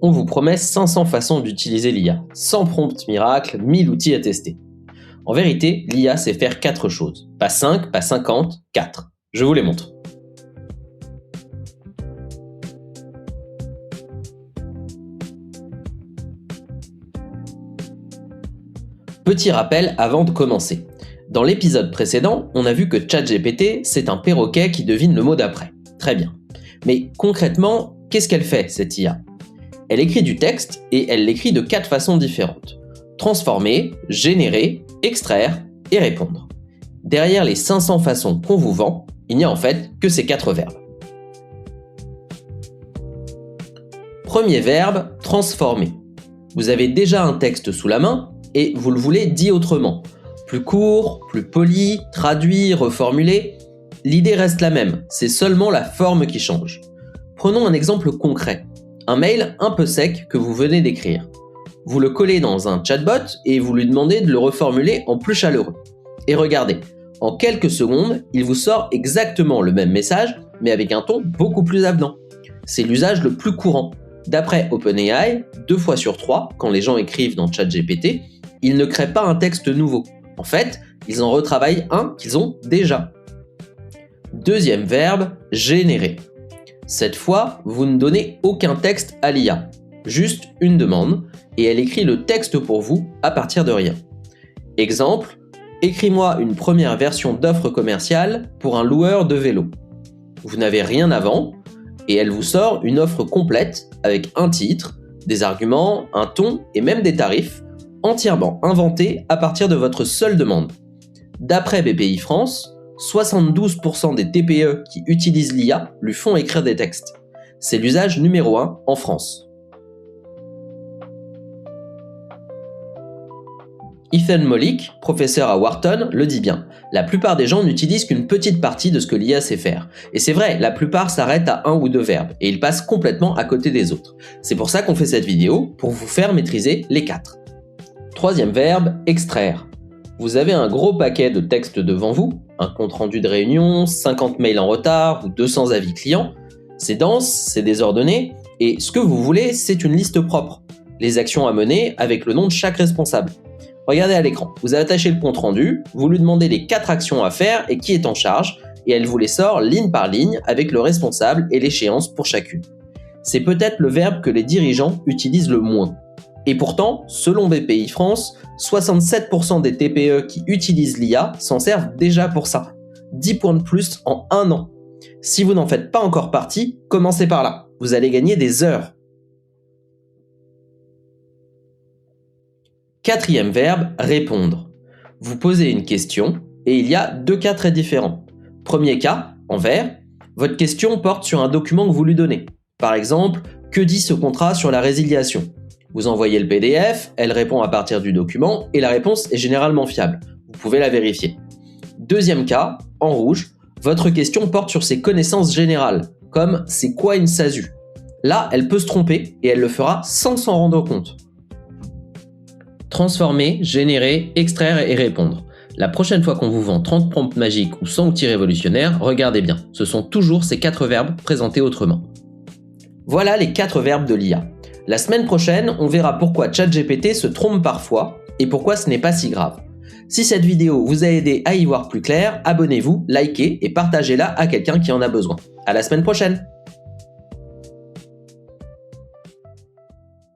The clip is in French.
on vous promet 500 façons d'utiliser l'IA, 100 prompts miracles, 1000 outils à tester. En vérité, l'IA sait faire 4 choses. Pas 5, pas 50, 4. Je vous les montre. Petit rappel avant de commencer. Dans l'épisode précédent, on a vu que ChatGPT, c'est un perroquet qui devine le mot d'après. Très bien. Mais concrètement, qu'est-ce qu'elle fait, cette IA ? Elle écrit du texte et elle l'écrit de 4 façons différentes. Transformer, générer, extraire et répondre. Derrière les 500 façons qu'on vous vend, il n'y a en fait que ces 4 verbes. Premier verbe, transformer. Vous avez déjà un texte sous la main et vous le voulez dit autrement. Plus court, plus poli, traduit, reformulé. L'idée reste la même, c'est seulement la forme qui change. Prenons un exemple concret. Un mail un peu sec que vous venez d'écrire. Vous le collez dans un chatbot et vous lui demandez de le reformuler en plus chaleureux. Et regardez, en quelques secondes, il vous sort exactement le même message, mais avec un ton beaucoup plus avenant. C'est l'usage le plus courant. D'après OpenAI, 2 fois sur 3, quand les gens écrivent dans ChatGPT, ils ne créent pas un texte nouveau. En fait, ils en retravaillent un qu'ils ont déjà. Deuxième verbe, générer. Cette fois, vous ne donnez aucun texte à l'IA, juste une demande, et elle écrit le texte pour vous à partir de rien. Exemple, écris-moi une première version d'offre commerciale pour un loueur de vélo. Vous n'avez rien avant, et elle vous sort une offre complète avec un titre, des arguments, un ton et même des tarifs, entièrement inventés à partir de votre seule demande. D'après BPI France, 72% des TPE qui utilisent l'IA lui font écrire des textes. C'est l'usage numéro 1 en France. Ethan Mollick, professeur à Wharton, le dit bien. La plupart des gens n'utilisent qu'une petite partie de ce que l'IA sait faire. Et c'est vrai, la plupart s'arrêtent à 1 ou 2 verbes, et ils passent complètement à côté des autres. C'est pour ça qu'on fait cette vidéo, pour vous faire maîtriser les 4. Troisième verbe, extraire. Vous avez un gros paquet de textes devant vous, un compte-rendu de réunion, 50 mails en retard ou 200 avis clients. C'est dense, c'est désordonné, et ce que vous voulez, c'est une liste propre. Les actions à mener avec le nom de chaque responsable. Regardez à l'écran, vous attachez le compte-rendu, vous lui demandez les 4 actions à faire et qui est en charge, et elle vous les sort ligne par ligne avec le responsable et l'échéance pour chacune. C'est peut-être le verbe que les dirigeants utilisent le moins. Et pourtant, selon BPI France, 67% des TPE qui utilisent l'IA s'en servent déjà pour ça. 10 points de plus en 1 an. Si vous n'en faites pas encore partie, commencez par là. Vous allez gagner des heures. Quatrième verbe, répondre. Vous posez une question et il y a 2 cas très différents. Premier cas, en vert, votre question porte sur un document que vous lui donnez. Par exemple, que dit ce contrat sur la résiliation ? Vous envoyez le PDF, elle répond à partir du document et la réponse est généralement fiable. Vous pouvez la vérifier. Deuxième cas, en rouge, votre question porte sur ses connaissances générales, comme c'est quoi une SASU ? Là, elle peut se tromper et elle le fera sans s'en rendre compte. Transformer, générer, extraire et répondre. La prochaine fois qu'on vous vend 30 prompts magiques ou 100 outils révolutionnaires, regardez bien, ce sont toujours ces 4 verbes présentés autrement. Voilà les 4 verbes de l'IA. La semaine prochaine, on verra pourquoi ChatGPT se trompe parfois et pourquoi ce n'est pas si grave. Si cette vidéo vous a aidé à y voir plus clair, abonnez-vous, likez et partagez-la à quelqu'un qui en a besoin. À la semaine prochaine!